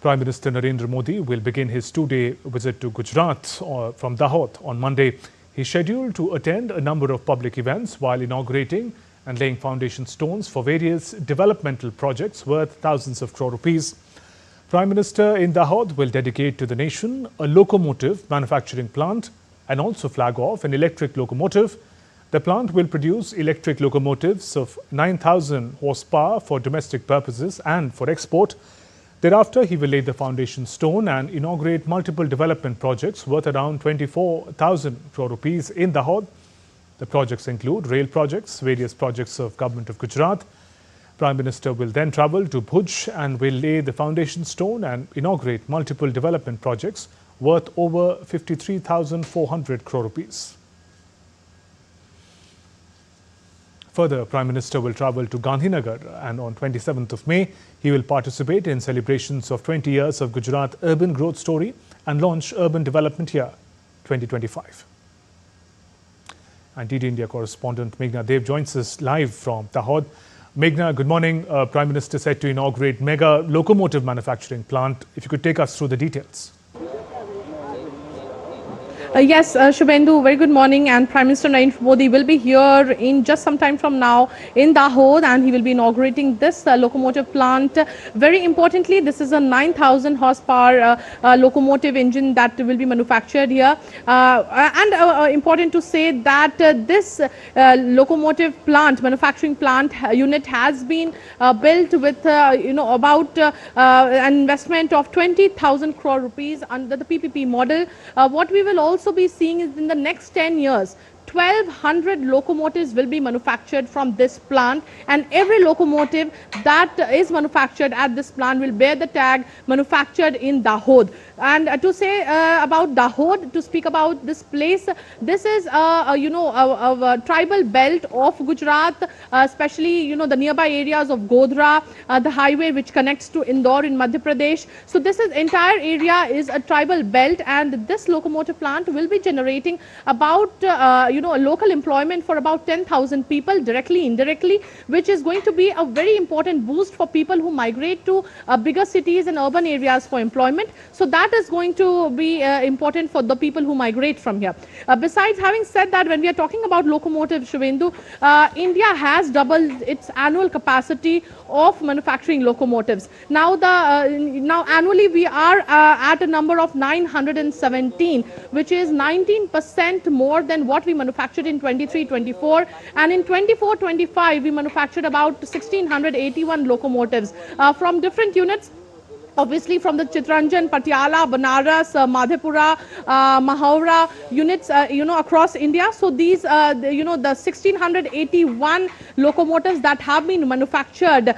Prime Minister Narendra Modi will begin his two-day visit to Gujarat from Dahod on Monday. He is scheduled to attend a number of public events while inaugurating and laying foundation stones for various developmental projects worth thousands of crore rupees. Prime Minister in Dahod will dedicate to the nation a locomotive manufacturing plant and also flag off an electric locomotive. The plant will produce electric locomotives of 9,000 horsepower for domestic purposes and for export. Thereafter, he will lay the foundation stone and inaugurate multiple development projects worth around 24,000 crore rupees in Dahod. The projects include rail projects, various projects of Government of Gujarat. Prime Minister will then travel to Bhuj and will lay the foundation stone and inaugurate multiple development projects worth over 53,400 crore rupees. Further, Prime Minister will travel to Gandhinagar and on 27th of May, he will participate in celebrations of 20 years of Gujarat urban growth story and launch Urban Development Year 2025. And DD India correspondent Meghna Dev joins us live from Dahod. Meghna, good morning. Prime Minister said to inaugurate mega locomotive manufacturing plant. If you could take us through the details. Yes, Shubhendu, very good morning. And Prime Minister Narendra Modi will be here in just some time from now in Dahod, and he will be inaugurating this locomotive plant. Very importantly, this is a 9,000 horsepower locomotive engine that will be manufactured here. Important to say that this locomotive plant, manufacturing plant unit has been built with, about an investment of 20,000 crore rupees under the PPP model. What we will also be seeing is in the next 10 years, 1,200 locomotives will be manufactured from this plant, and every locomotive that is manufactured at this plant will bear the tag manufactured in Dahod. And to say about Dahod, to speak about this place, this is a tribal belt of Gujarat, especially the nearby areas of Godhra, the highway which connects to Indore in Madhya Pradesh. So this entire area is a tribal belt, and this locomotive plant will be generating about a local employment for about 10,000 people directly, indirectly, which is going to be a very important boost for people who migrate to bigger cities and urban areas for employment. So that is going to be important for the people who migrate from here. Besides, having said that, when we are talking about locomotive, Shubhendu, India has doubled its annual capacity of manufacturing locomotives. Now annually we are at a number of 917, which is 19% more than what we manufactured in 23-24, and in 24-25 we manufactured about 1,681 locomotives from different units. Obviously from the Chittaranjan, Patiala, Banaras, Madhepura, Mahaura units, across India. So these, the 1,681 locomotives that have been manufactured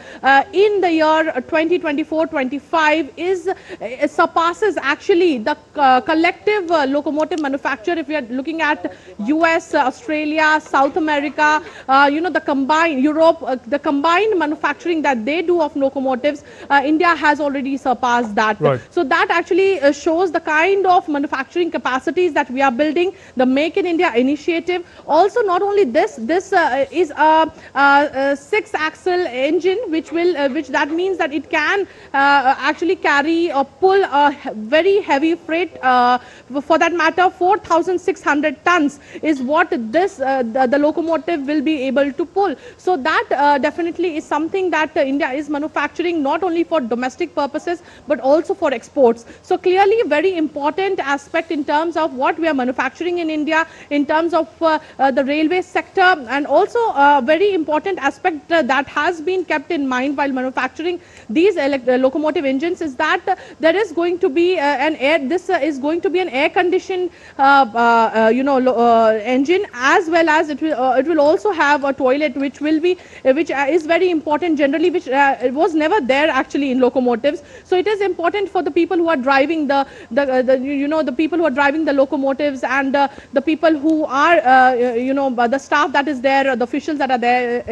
in the year 2024-25 surpasses actually the collective locomotive manufacture. If we are looking at US, Australia, South America, the combined Europe, the combined manufacturing that they do of locomotives, India has already surpass that. Right. So that actually shows the kind of manufacturing capacities that we are building, the Make in India initiative. Also, not only this is a 6-axle engine, which that means that it can actually carry or pull a very heavy freight. For that matter, 4,600 tons is what this the locomotive will be able to pull. So that definitely is something that India is manufacturing not only for domestic purposes but also for exports. So clearly very important aspect in terms of what we are manufacturing in India, in terms of the railway sector, and also a very important aspect that has been kept in mind while manufacturing these locomotive engines is that there is going to be is going to be an air conditioned engine, as well as it will also have a toilet which is very important generally, which was never there actually in locomotives. So it is important for the people who are driving the people who are driving the locomotives, and the people who are the staff that is there, the officials that are there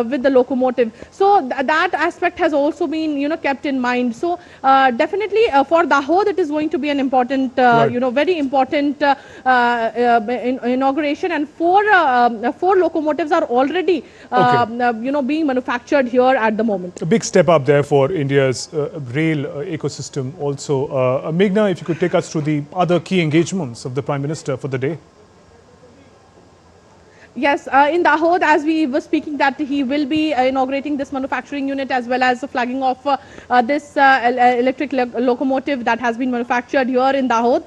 with the locomotive. So that aspect has also been kept in mind. So definitely for Dahod it is going to be an important very important inauguration, and four locomotives are already being manufactured here at the moment. A big step up there for India's rail ecosystem also. Meghna, if you could take us through the other key engagements of the Prime Minister for the day. Yes, in Dahod, as we were speaking, that he will be inaugurating this manufacturing unit as well as the flagging of this electric locomotive that has been manufactured here in Dahod.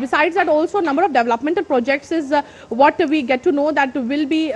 Besides that, also a number of developmental projects is what we get to know, that will be,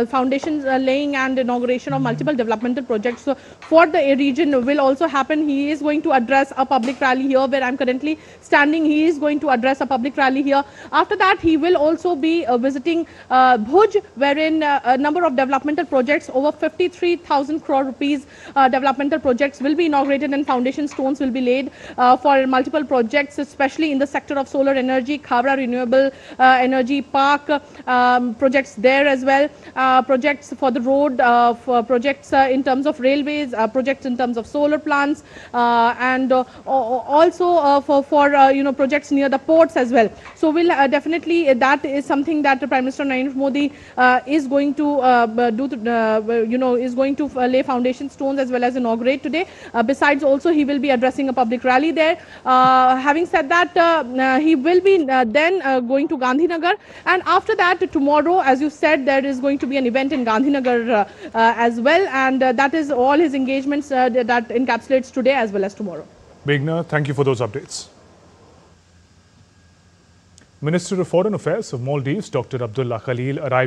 foundations laying and inauguration of multiple developmental projects for the region will also happen. He is going to address a public rally here where I'm currently standing. He is going to address a public rally here. After that, he will also be visiting Bhuj, wherein a number of developmental projects, over 53,000 crore rupees developmental projects will be inaugurated and foundation stones will be laid for multiple projects, especially in the sector of solar energy, Khavra Renewable Energy Park, projects there as well, projects for the road, for projects in terms of railways, projects in terms of solar plants, and also for projects near the ports as well. So we'll definitely, that is something that the Prime Minister Narendra Modi is going to is going to lay foundation stones as well as inaugurate today. Besides, also he will be addressing a public rally there. Having said that, he will be then going to Gandhinagar, and after that, tomorrow, as you said, there is going to be an event in Gandhinagar as well, and that is all his engagements that encapsulates today as well as tomorrow. Meghna, thank you for those updates. Minister of Foreign Affairs of Maldives, Dr. Abdullah Khalil, arrived